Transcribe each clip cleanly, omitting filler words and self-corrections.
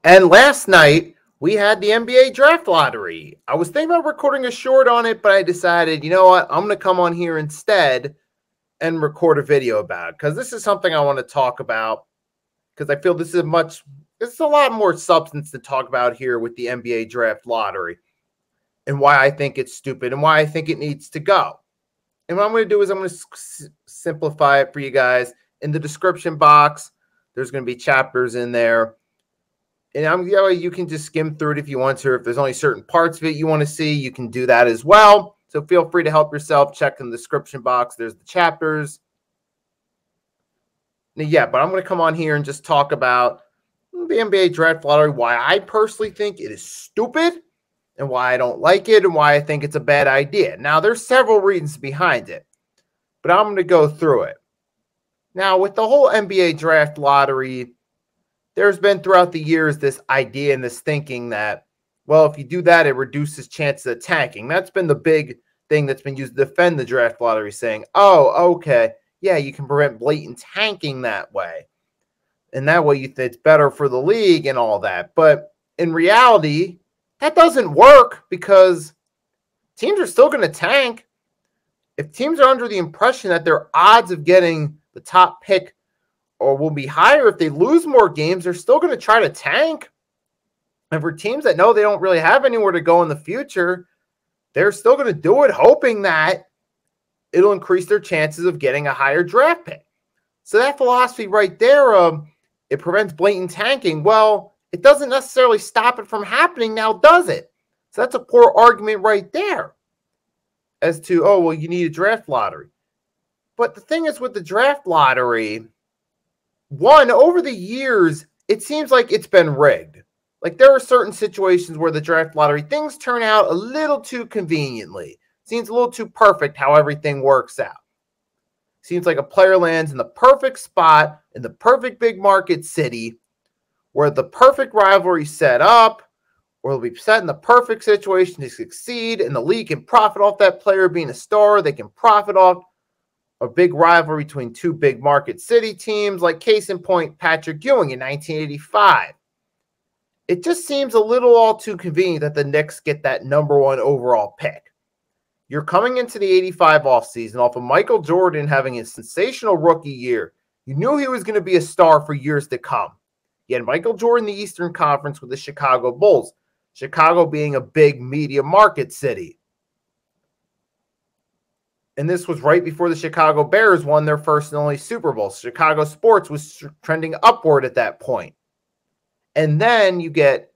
And last night, we had the NBA draft lottery. I was thinking about recording a short on it, but I decided, you know what? I'm going to come on here instead and record a video about it because this is something I want to talk about because I feel this is a lot more substance to talk about here with the NBA draft lottery and why I think it's stupid and why I think it needs to go. And what I'm going to do is I'm going to simplify it for you guys. In the description box, there's going to be chapters in there. And you can just skim through it if you want to. If there's only certain parts of it you want to see, you can do that as well. So feel free to help yourself. Check in the description box. There's the chapters. Yeah, but I'm going to come on here and just talk about the NBA draft lottery, why I personally think it is stupid and why I don't like it and why I think it's a bad idea. Now, there's several reasons behind it, but I'm going to go through it. Now, with the whole NBA draft lottery, there's been throughout the years this idea and this thinking that, well, if you do that, it reduces chances of tanking. That's been the big thing that's been used to defend the draft lottery, saying, oh, okay, yeah, you can prevent blatant tanking that way. And that way it's better for the league and all that. But in reality, that doesn't work because teams are still going to tank. If teams are under the impression that their odds of getting the top pick or will be higher if they lose more games, they're still going to try to tank. And for teams that know they don't really have anywhere to go in the future, they're still going to do it, hoping that it'll increase their chances of getting a higher draft pick. So that philosophy right there, it prevents blatant tanking. Well, it doesn't necessarily stop it from happening now, does it? So that's a poor argument right there as to, oh, well, you need a draft lottery. But the thing is with the draft lottery, one, over the years, it seems like it's been rigged. Like there are certain situations where the draft lottery, things turn out a little too conveniently. Seems a little too perfect how everything works out. Seems like a player lands in the perfect spot, in the perfect big market city, where the perfect rivalry set up, or they'll be set in the perfect situation to succeed, and the league can profit off that player being a star. They can profit off a big rivalry between two big market city teams, like case in point, Patrick Ewing in 1985. It just seems a little all too convenient that the Knicks get that #1 overall pick. You're coming into the 85 offseason off of Michael Jordan having a sensational rookie year. You knew he was going to be a star for years to come. You had Michael Jordan in the Eastern Conference with the Chicago Bulls, Chicago being a big media market city. And this was right before the Chicago Bears won their first and only Super Bowl. Chicago sports was trending upward at that point. And then you get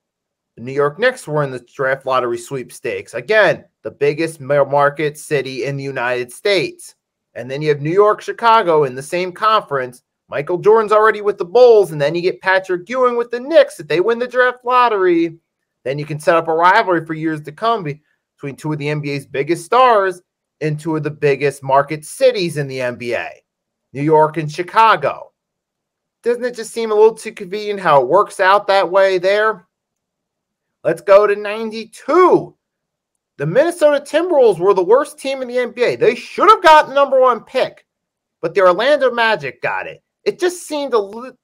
the New York Knicks were in the draft lottery sweepstakes. Again, the biggest market city in the United States. And then you have New York, Chicago in the same conference. Michael Jordan's already with the Bulls. And then you get Patrick Ewing with the Knicks. If they win the draft lottery, then you can set up a rivalry for years to come between two of the NBA's biggest stars and two of the biggest market cities in the NBA, New York and Chicago. Doesn't it just seem a little too convenient how it works out that way there? Let's go to 92. The Minnesota Timberwolves were the worst team in the NBA. They should have gotten the #1 pick, but the Orlando Magic got it. It just seemed a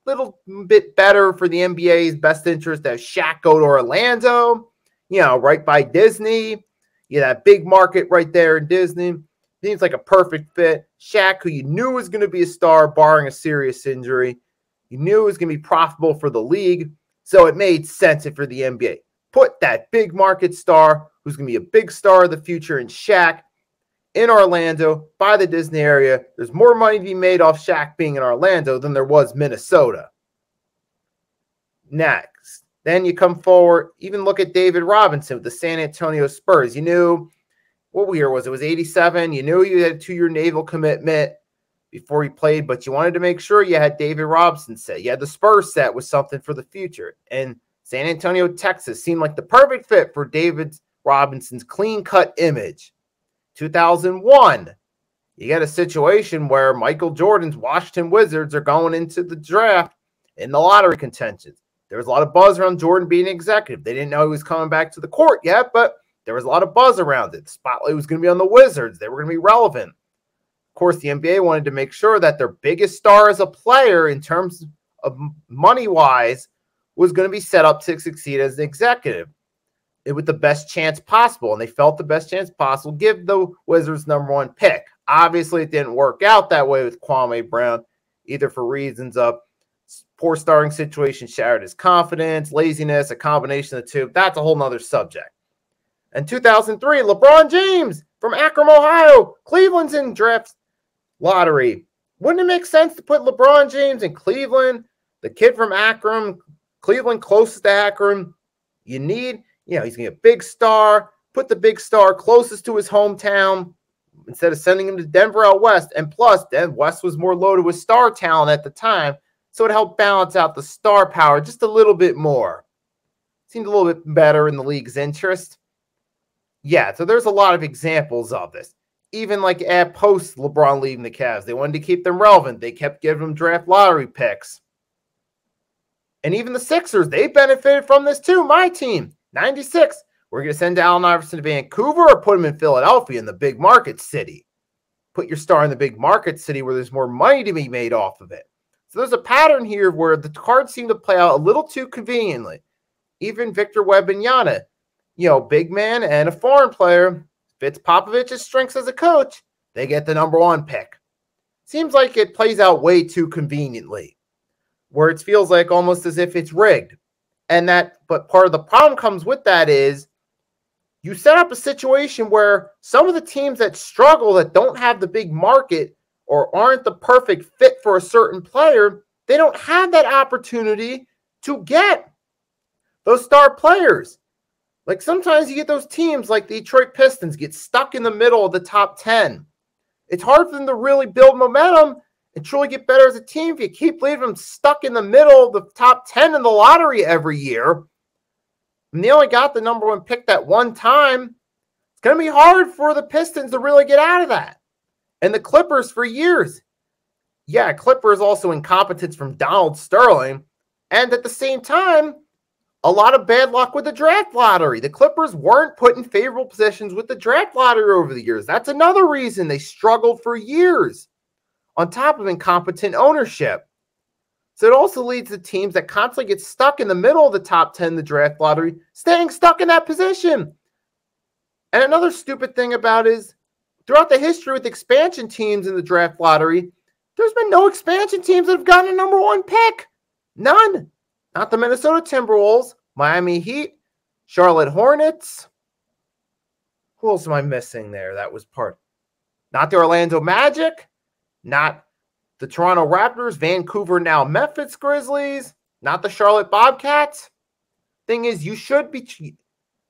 little bit better for the NBA's best interest to have Shaq go to Orlando, right by Disney. That big market right there in Disney. Seems like a perfect fit. Shaq, who you knew was going to be a star, barring a serious injury. You knew it was going to be profitable for the league, so it made sense for the NBA. Put that big market star, who's going to be a big star of the future in Shaq, in Orlando, by the Disney area. There's more money to be made off Shaq being in Orlando than there was Minnesota. Next. Then you come forward, even look at David Robinson with the San Antonio Spurs. You knew, what year was it? It was 87. You knew you had a 2-year naval commitment before he played, but you wanted to make sure you had David Robinson set. You had the Spurs set with something for the future. And San Antonio, Texas seemed like the perfect fit for David Robinson's clean-cut image. 2001, you got a situation where Michael Jordan's Washington Wizards are going into the draft in the lottery contentions. There was a lot of buzz around Jordan being an executive. They didn't know he was coming back to the court yet, but there was a lot of buzz around it. The spotlight was going to be on the Wizards. They were going to be relevant. Of course, the NBA wanted to make sure that their biggest star as a player in terms of money-wise was going to be set up to succeed as an executive with the best chance possible. And they felt the best chance possible, give the Wizards #1 pick. Obviously, it didn't work out that way with Kwame Brown, either for reasons of poor starting situation, shattered his confidence, laziness, a combination of the two. That's a whole nother subject. In 2003, LeBron James from Akron, Ohio, Cleveland's in draft lottery. Wouldn't it make sense to put LeBron James in Cleveland, the kid from Akron, Cleveland closest to Akron? You need, he's going to be a big star. Put the big star closest to his hometown instead of sending him to Denver out west. And plus, West was more loaded with star talent at the time, so it helped balance out the star power just a little bit more. Seemed a little bit better in the league's interest. Yeah, so there's a lot of examples of this. Even like at post LeBron leaving the Cavs, they wanted to keep them relevant. They kept giving them draft lottery picks. And even the Sixers, they benefited from this too. My team, 96. We're going to send Allen Iverson to Vancouver or put him in Philadelphia in the big market city. Put your star in the big market city where there's more money to be made off of it. So there's a pattern here where the cards seem to play out a little too conveniently. Even Victor Wembanyama, big man and a foreign player, fits Popovich's strengths as a coach, they get the #1 pick. Seems like it plays out way too conveniently, where it feels like almost as if it's rigged. But part of the problem comes with that is you set up a situation where some of the teams that struggle, that don't have the big market or aren't the perfect fit for a certain player, they don't have that opportunity to get those star players. Like sometimes you get those teams like the Detroit Pistons get stuck in the middle of the top 10. It's hard for them to really build momentum and truly get better as a team if you keep leaving them stuck in the middle of the top 10 in the lottery every year. And they only got the #1 pick that one time. It's going to be hard for the Pistons to really get out of that. And the Clippers for years. Yeah, Clippers also incompetence from Donald Sterling. And at the same time, a lot of bad luck with the draft lottery. The Clippers weren't put in favorable positions with the draft lottery over the years. That's another reason they struggled for years, on top of incompetent ownership. So it also leads to teams that constantly get stuck in the middle of the top 10 in the draft lottery, staying stuck in that position. And another stupid thing about it is, throughout the history with expansion teams in the draft lottery, there's been no expansion teams that have gotten a #1 pick. None. Not the Minnesota Timberwolves, Miami Heat, Charlotte Hornets. Who else am I missing there? That was part. Not the Orlando Magic. Not the Toronto Raptors, Vancouver, now Memphis Grizzlies. Not the Charlotte Bobcats. Thing is, you should be...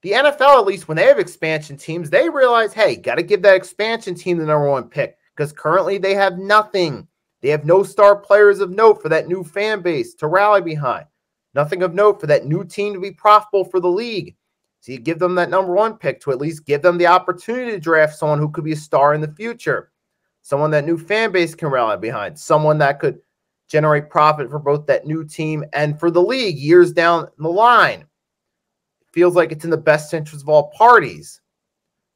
The NFL, at least when they have expansion teams, they realize, hey, got to give that expansion team the #1 pick because currently they have nothing. They have no star players of note for that new fan base to rally behind. Nothing of note for that new team to be profitable for the league. So you give them that #1 pick to at least give them the opportunity to draft someone who could be a star in the future. Someone that new fan base can rally behind. Someone that could generate profit for both that new team and for the league years down the line. It feels like it's in the best interest of all parties.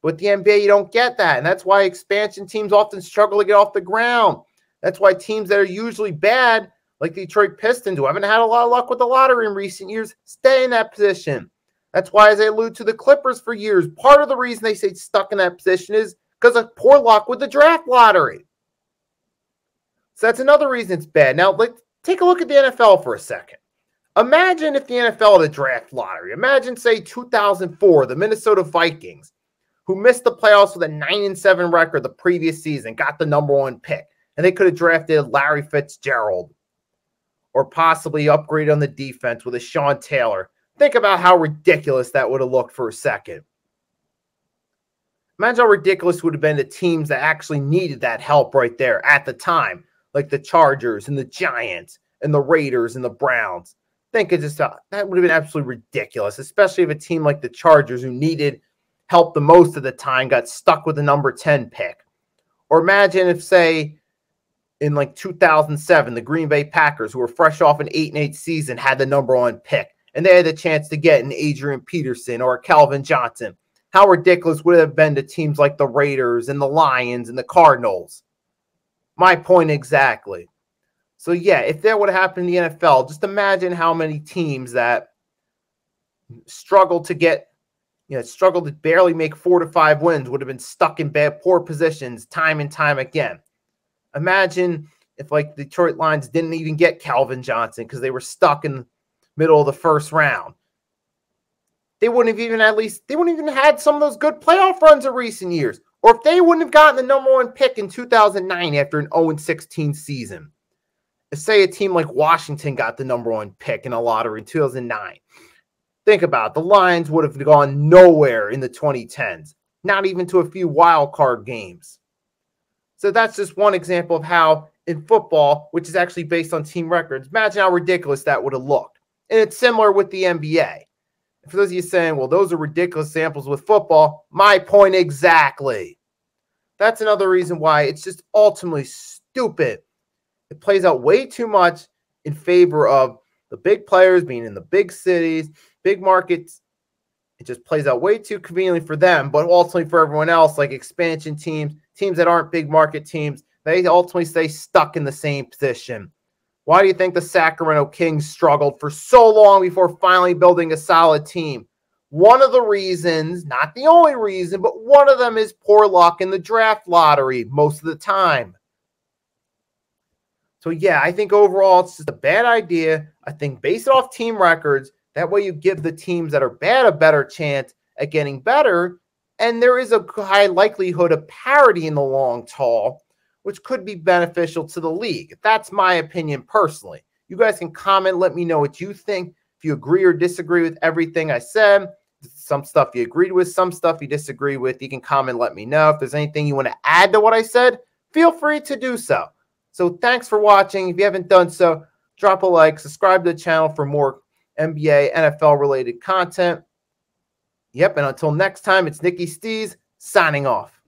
With the NBA, you don't get that. And that's why expansion teams often struggle to get off the ground. That's why teams that are usually bad, like the Detroit Pistons, who haven't had a lot of luck with the lottery in recent years, stay in that position. That's why, as I allude to the Clippers for years, part of the reason they stayed stuck in that position is because of poor luck with the draft lottery. So that's another reason it's bad. Now, let's take a look at the NFL for a second. Imagine if the NFL had a draft lottery. Imagine, say, 2004, the Minnesota Vikings, who missed the playoffs with a 9-7 record the previous season, got the #1 pick, and they could have drafted Larry Fitzgerald or possibly upgraded on the defense with a Sean Taylor. Think about how ridiculous that would have looked for a second. Imagine how ridiculous would have been the teams that actually needed that help right there at the time, like the Chargers and the Giants and the Raiders and the Browns. Think of just that would have been absolutely ridiculous, especially if a team like the Chargers, who needed help the most of the time, got stuck with the #10 pick. Or imagine if, say, in like 2007, the Green Bay Packers, who were fresh off an 8-8 season, had the #1 pick, and they had the chance to get an Adrian Peterson or a Calvin Johnson. How ridiculous would it have been to teams like the Raiders and the Lions and the Cardinals? My point exactly. So yeah, if that would have happened in the NFL, just imagine how many teams that struggled to get, struggled to barely make 4 to 5 wins would have been stuck in poor positions time and time again. Imagine if like the Detroit Lions didn't even get Calvin Johnson because they were stuck in the middle of the first round. They wouldn't have even had some of those good playoff runs of recent years. Or if they wouldn't have gotten the number 1 pick in 2009 after an 0-16 season. Say a team like Washington got the number 1 pick in a lottery in 2009. Think about it. The Lions would have gone nowhere in the 2010s, not even to a few wild card games. So that's just one example of how in football, which is actually based on team records, imagine how ridiculous that would have looked. And it's similar with the NBA. For those of you saying, well, those are ridiculous examples with football, my point exactly. That's another reason why it's just ultimately stupid. It plays out way too much in favor of the big players being in the big cities, big markets. It just plays out way too conveniently for them, but ultimately for everyone else, like expansion teams, teams that aren't big market teams, they ultimately stay stuck in the same position. Why do you think the Sacramento Kings struggled for so long before finally building a solid team? One of the reasons, not the only reason, but one of them is poor luck in the draft lottery most of the time. So yeah, I think overall it's just a bad idea. I think base it off team records. That way you give the teams that are bad a better chance at getting better. And there is a high likelihood of parity in the long haul, which could be beneficial to the league. That's my opinion personally. You guys can comment, let me know what you think. If you agree or disagree with everything I said, some stuff you agreed with, some stuff you disagree with, you can comment, let me know. If there's anything you want to add to what I said, feel free to do so. So thanks for watching. If you haven't done so, drop a like, subscribe to the channel for more NBA, NFL related content. Yep, and until next time, it's Nicky Stees signing off.